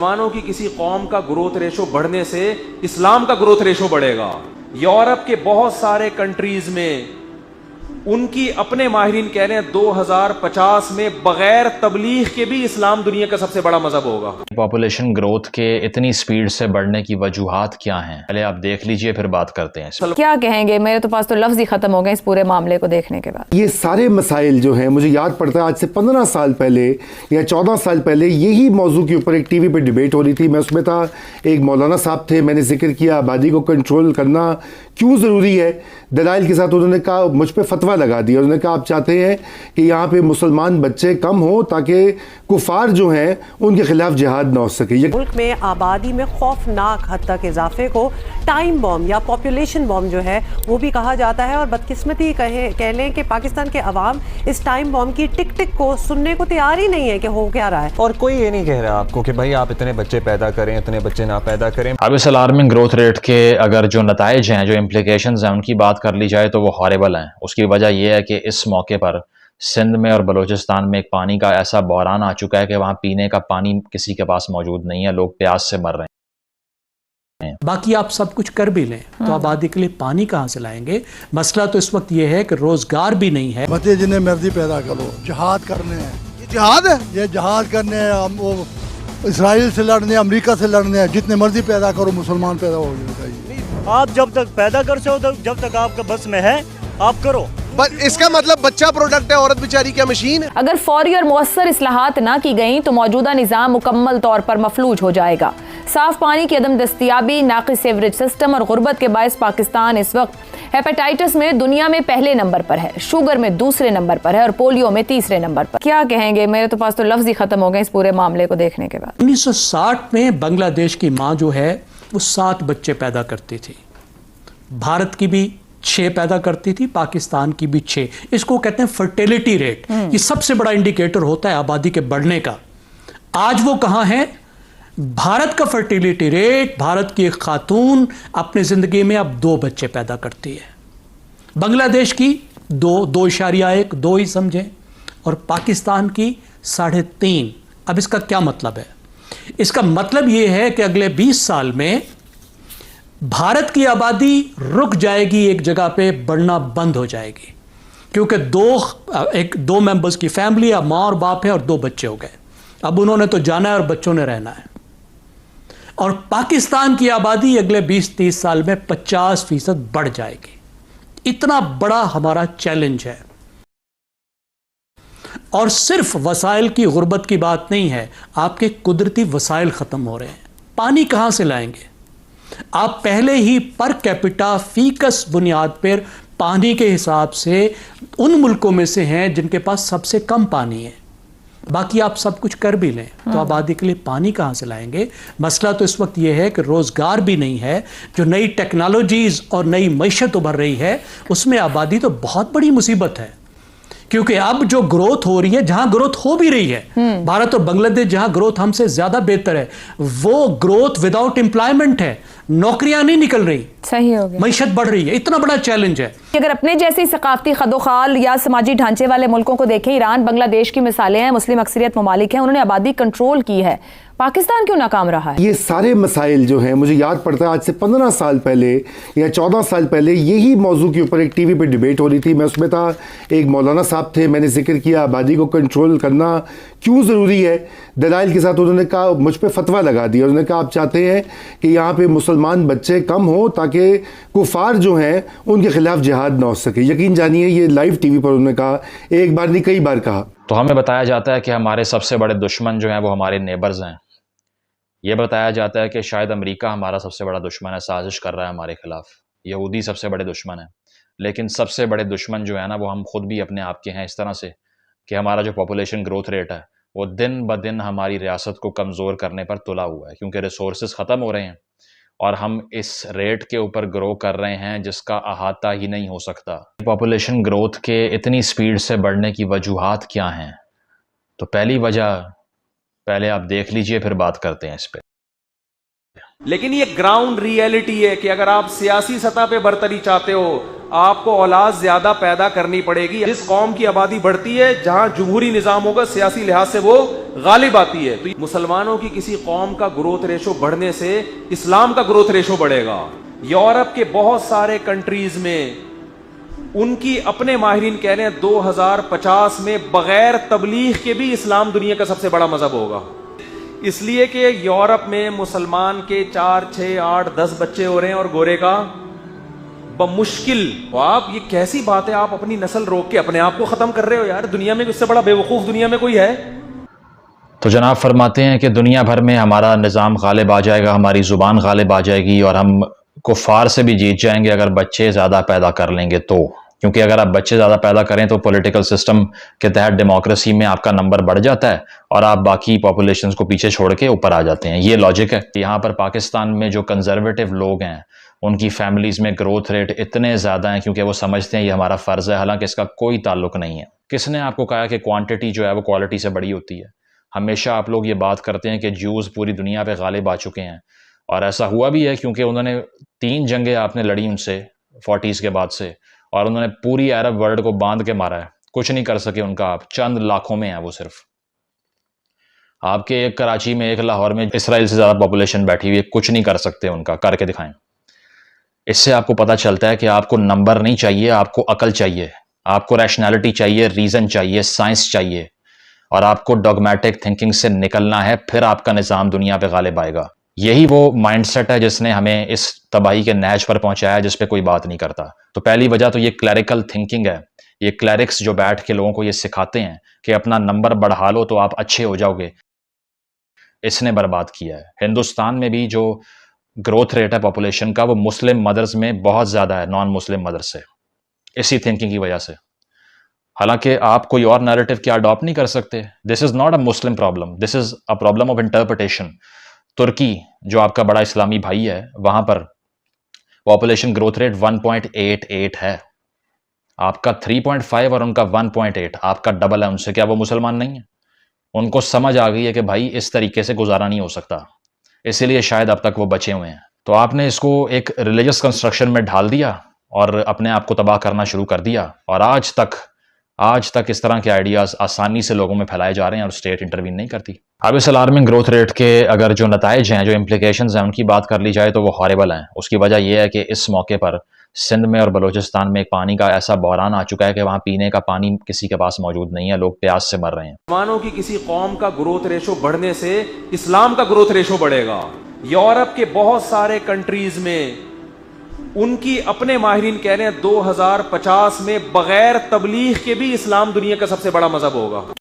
مسلمانوں کی کسی قوم کا گروتھ ریشو بڑھنے سے اسلام کا گروتھ ریشو بڑھے گا. یورپ کے بہت سارے کنٹریز میں ان کی اپنے ماہرین کہہ رہے ہیں 2050 میں بغیر تبلیغ کے بھی اسلام دنیا کا سب سے بڑا مذہب ہوگا. پاپولیشن گروتھ کے اتنی سپیڈ سے بڑھنے کی وجوہات کیا ہیں؟ پہلے آپ دیکھ لیجئے پھر بات کرتے ہیں. کیا کہیں گے، میرے تو پاس تو لفظ ہی ختم ہو گئے اس پورے معاملے کو دیکھنے کے بعد. یہ سارے مسائل جو ہیں، مجھے یاد پڑتا ہے آج سے 15 سال پہلے یا 14 سال پہلے یہی موضوع کے اوپر ایک ٹی وی پہ ڈیبیٹ ہو رہی تھی. میں اس میں تھا، ایک مولانا صاحب تھے، میں نے ذکر کیا آبادی کو کنٹرول کرنا کیوں ضروری ہے. دلائل کے ساتھ انہوں نے کہا، مجھ پہ فتویٰ لگا دیا. انہوں نے کہا آپ چاہتے ہیں کہ یہاں پہ مسلمان بچے کم ہوں تاکہ کفار جو ہیں ان کے خلاف جہاد نہ ہو سکے. ملک میں آبادی میں خوفناک حد تک اضافے کو ٹائم بوم یا پاپولیشن بوم جو ہے وہ بھی کہا جاتا ہے، اور بدقسمتی کہہ لیں کہ پاکستان کے عوام اس ٹائم بوم کی ٹک ٹک کو سننے کو تیار ہی نہیں ہے کہ ہو کیا رہا ہے. اور کوئی یہ نہیں کہہ رہا آپ کو کہ بھائی آپ اتنے بچے پیدا کریں، اتنے بچے نہ پیدا کریں. اب اس الارمنگ گروتھ ریٹ کے اگر جو نتائج ہیں، جو امپلیکیشنز ہیں، ان کی بات کر لی جائے تو وہ ہاربل ہیں. اس کی وجہ یہ ہے کہ اس موقع پر سندھ میں اور بلوچستان میں ایک پانی کا ایسا بحران آ چکا ہے کہ وہاں پینے کا پانی کسی کے پاس موجود نہیں ہے. لوگ پیاس سے مر رہے ہیں. باقی آپ سب کچھ کر بھی لیں تو آبادی کے لیے پانی کہاں سے لائیں گے؟ مسئلہ تو اس وقت یہ ہے کہ روزگار بھی نہیں ہے. بچے جنہیں مرضی پیدا کرو، جہاد کرنے ہیں. یہ جہاد ہے، یہ جہاد کرنے ہیں. ہم وہ اسرائیل سے لڑنے، امریکہ سے لڑنے ہیں. جتنے مرضی پیدا کرو، مسلمان پیدا ہو جائے. آپ جب تک پیدا کر سکو، جب تک آپ کا بس میں ہے آپ کرو. اس کا مطلب بچہ پروڈکٹ ہے، عورت بیچاری کیا مشین ہے؟ اگر فوری اور مؤثر اصلاحات نہ کی گئیں تو موجودہ نظام مکمل طور پر مفلوج ہو جائے گا. صاف پانی کی عدم دستیابی، ناقص سیوریج سسٹم اور غربت کے باعث پاکستان اس وقت ہیپاٹائٹس میں دنیا میں پہلے نمبر پر ہے، شوگر میں دوسرے نمبر پر ہے اور پولیو میں تیسرے نمبر پر. کیا کہیں گے، میرے تو پاس تو لفظ ہی ختم ہو گئے اس پورے معاملے کو دیکھنے کے بعد. 1960 میں بنگلہ دیش کی ماں جو ہے وہ 7 بچے پیدا کرتی تھی. بھارت کی بھی 6 پیدا کرتی تھی، پاکستان کی بھی 6. اس کو کہتے ہیں فرٹیلیٹی ریٹ. یہ سب سے بڑا انڈیکیٹر ہوتا ہے آبادی کے بڑھنے کا. آج وہ کہاں ہے؟ بھارت کا فرٹیلیٹی ریٹ، بھارت کی ایک خاتون اپنی زندگی میں اب 2 بچے پیدا کرتی ہے. بنگلہ دیش کی 2.1 2 ہی سمجھیں، اور پاکستان کی 3.5. اب اس کا کیا مطلب ہے؟ اس کا مطلب یہ ہے کہ اگلے 20 سال میں بھارت کی آبادی رک جائے گی، ایک جگہ پہ بڑھنا بند ہو جائے گی، کیونکہ 2 ممبرز کی فیملی ہے، ماں اور باپ ہے اور 2 بچے ہو گئے. اب انہوں نے تو جانا ہے اور بچوں نے رہنا ہے. اور پاکستان کی آبادی اگلے 20-30 سال میں 50% بڑھ جائے گی. اتنا بڑا ہمارا چیلنج ہے. اور صرف وسائل کی غربت کی بات نہیں ہے، آپ کے قدرتی وسائل ختم ہو رہے ہیں. پانی کہاں سے لائیں گے؟ آپ پہلے ہی پر کیپٹا فیکس بنیاد پر پانی کے حساب سے ان ملکوں میں سے ہیں جن کے پاس سب سے کم پانی ہے. باقی آپ سب کچھ کر بھی لیں تو آبادی کے لیے پانی کہاں سے لائیں گے؟ مسئلہ تو اس وقت یہ ہے کہ روزگار بھی نہیں ہے. جو نئی ٹیکنالوجیز اور نئی معیشت ابھر رہی ہے اس میں آبادی تو بہت بڑی مصیبت ہے، کیونکہ اب جو گروتھ ہو رہی ہے، جہاں گروتھ ہو بھی رہی ہے، بھارت اور بنگلہ دیش جہاں گروتھ ہم سے زیادہ بہتر ہے، وہ گروتھ وداؤٹ امپلائمنٹ ہے. نوکریاں نہیں نکل رہی، صحیح ہو گیا، معیشت بڑھ رہی ہے. اتنا بڑا چیلنج ہے. اگر اپنے جیسی ثقافتی خدوخال یا سماجی ڈھانچے والے ملکوں کو دیکھیں، ایران، بنگلہ دیش کی مثالیں ہیں، مسلم اکثریت ممالک ہیں، انہوں نے آبادی کنٹرول کی ہے. پاکستان کیوں ناکام رہا ہے؟ یہ سارے مسائل جو ہیں، مجھے یاد پڑتا ہے آج سے 15 سال پہلے یا 14 سال پہلے یہی موضوع کے اوپر ایک ٹی وی پہ ڈیبیٹ ہو رہی تھی. میں اس میں تھا، ایک مولانا صاحب تھے، میں نے ذکر کیا آبادی کو کنٹرول کرنا کیوں ضروری ہے. دلائل کے ساتھ انہوں نے کہا، مجھ پہ فتویٰ لگا دیا. انہوں نے کہا آپ چاہتے ہیں کہ یہاں پہ مسلمان بچے کم ہوں تاکہ کفار جو ہیں ان کے خلاف جہاد نہ ہو سکے. یقین جانیے یہ لائیو ٹی وی پر انہوں نے کہا، ایک بار نہیں کئی بار کہا. تو ہمیں بتایا جاتا ہے کہ ہمارے سب سے بڑے دشمن جو ہیں وہ ہمارے نیبرز ہیں. یہ بتایا جاتا ہے کہ شاید امریکہ ہمارا سب سے بڑا دشمن ہے، سازش کر رہا ہے ہمارے خلاف. یہودی سب سے بڑے دشمن ہیں. لیکن سب سے بڑے دشمن جو ہے نا وہ ہم خود بھی اپنے آپ کے ہیں، اس طرح سے کہ ہمارا جو پاپولیشن گروتھ ریٹ ہے وہ دن بدن ہماری ریاست کو کمزور کرنے پر تلا ہوا ہے، کیونکہ ریسورسز ختم ہو رہے ہیں اور ہم اس ریٹ کے اوپر گرو کر رہے ہیں جس کا احاطہ ہی نہیں ہو سکتا. پاپولیشن گروتھ کے اتنی سپیڈ سے بڑھنے کی وجوہات کیا ہیں؟ تو پہلی وجہ پہلے آپ دیکھ لیجئے پھر بات کرتے ہیں اس پہ. لیکن یہ گراؤنڈ ریئلٹی ہے کہ اگر آپ سیاسی سطح پہ برتری چاہتے ہو آپ کو اولاد زیادہ پیدا کرنی پڑے گی. جس قوم کی آبادی بڑھتی ہے, جہاں جمہوری نظام ہوگا, سیاسی لحاظ سے وہ غالب آتی ہے. تو مسلمانوں کی کسی قوم کا گروتھ ریشو بڑھنے سے اسلام کا گروتھ ریشو بڑھے گا. یورپ کے بہت سارے کنٹریز میں ان کی اپنے ماہرین کہہ رہے ہیں 2050 میں بغیر تبلیغ کے بھی اسلام دنیا کا سب سے بڑا مذہب ہوگا. اس لیے کہ یورپ میں مسلمان کے 4, 6, 8, 10 بچے ہو رہے ہیں اور گورے کا بمشکل. آپ یہ کیسی بات ہے, آپ اپنی نسل روک کے اپنے آپ کو ختم کر رہے ہو یار. دنیا میں اس سے بڑا بے وقوف دنیا میں کوئی ہے؟ تو جناب فرماتے ہیں کہ دنیا بھر میں ہمارا نظام غالب آ جائے گا, ہماری زبان غالب آ جائے گی اور ہم کفار سے بھی جیت جائیں گے اگر بچے زیادہ پیدا کر لیں گے تو. کیونکہ اگر آپ بچے زیادہ پیدا کریں تو پولیٹیکل سسٹم کے تحت ڈیموکریسی میں آپ کا نمبر بڑھ جاتا ہے اور آپ باقی پاپولیشنز کو پیچھے چھوڑ کے اوپر آ جاتے ہیں. یہ لاجک ہے. یہاں پر پاکستان میں جو کنزرویٹو لوگ ہیں ان کی فیملیز میں گروتھ ریٹ اتنے زیادہ ہیں کیونکہ وہ سمجھتے ہیں یہ ہمارا فرض ہے, حالانکہ اس کا کوئی تعلق نہیں ہے. کس نے آپ کو کہا کہ کوانٹٹی جو ہے وہ کوالٹی سے بڑی ہوتی ہے؟ ہمیشہ آپ لوگ یہ بات کرتے ہیں کہ جیوز پوری دنیا پہ غالب آ چکے ہیں, اور ایسا ہوا بھی ہے کیونکہ انہوں نے 3 جنگیں آپ نے لڑی ان سے 40s کے بعد سے, اور انہوں نے پوری عرب ورلڈ کو باندھ کے مارا ہے. کچھ نہیں کر سکے ان کا. آپ چند لاکھوں میں ہیں وہ. صرف آپ کے ایک کراچی میں, ایک لاہور میں اسرائیل سے زیادہ پاپولیشن بیٹھی ہوئی ہے, کچھ نہیں کر سکتے ان کا. کر کے دکھائیں. اس سے آپ کو پتہ چلتا ہے کہ آپ کو نمبر نہیں چاہیے, آپ کو عقل چاہیے, آپ کو ریشنالٹی چاہیے, ریزن چاہیے, سائنس چاہیے, اور آپ کو ڈوگمیٹک تھنکنگ سے نکلنا ہے. پھر آپ کا نظام دنیا پہ غالب آئے گا. یہی وہ مائنڈ سیٹ ہے جس نے ہمیں اس تباہی کے نہج پر پہنچایا ہے, جس پہ کوئی بات نہیں کرتا. تو پہلی وجہ تو یہ کلیریکل تھنکنگ ہے. یہ کلیرکس جو بیٹھ کے لوگوں کو یہ سکھاتے ہیں کہ اپنا نمبر بڑھا لو تو آپ اچھے ہو جاؤ گے, اس نے برباد کیا ہے. ہندوستان میں بھی جو گروتھ ریٹ ہے پاپولیشن کا وہ مسلم مدرز میں بہت زیادہ ہے نان مسلم مدرز سے, اسی تھنکنگ کی وجہ سے. حالانکہ آپ کوئی اور نیریٹو کیا اڈاپٹ نہیں کر سکتے. This is not a Muslim problem, this is a problem of interpretation. ترکی جو آپ کا بڑا اسلامی بھائی ہے, وہاں پر پاپولیشن گروتھ ریٹ 1.88 ہے, آپ کا 3.5 اور ان کا 1.8, آپ کا ڈبل ہے ان سے. کیا وہ مسلمان نہیں ہیں؟ ان کو سمجھ آ گئی ہے کہ بھائی اس طریقے سے گزارا نہیں ہو سکتا, اسی لیے شاید اب تک وہ بچے ہوئے ہیں. تو آپ نے اس کو ایک ریلیجس کنسٹرکشن میں ڈھال دیا اور اپنے آپ کو تباہ کرنا شروع کر دیا, اور آج تک اس طرح کے آئیڈیاز آسانی سے لوگوں میں پھیلائے جا رہے ہیں اور اسٹیٹ انٹروین نہیں کرتی. اب اس الارمنگ گروتھ ریٹ کے اگر جو نتائج ہیں, جو امپلیکیشنز ہیں, ان کی بات کر لی جائے تو وہ ہاربل ہیں. اس کی وجہ یہ ہے کہ اس موقع پر سندھ میں اور بلوچستان میں ایک پانی کا ایسا بحران آ چکا ہے کہ وہاں پینے کا پانی کسی کے پاس موجود نہیں ہے, لوگ پیاس سے مر رہے ہیں. مسلمانوں کی کسی قوم کا گروتھ ریشو بڑھنے سے اسلام کا گروتھ ریشو بڑھے گا. یورپ کے بہت سارے کنٹریز میں ان کی اپنے ماہرین کہہ رہے ہیں 2050 میں بغیر تبلیغ کے بھی اسلام دنیا کا سب سے بڑا مذہب ہوگا.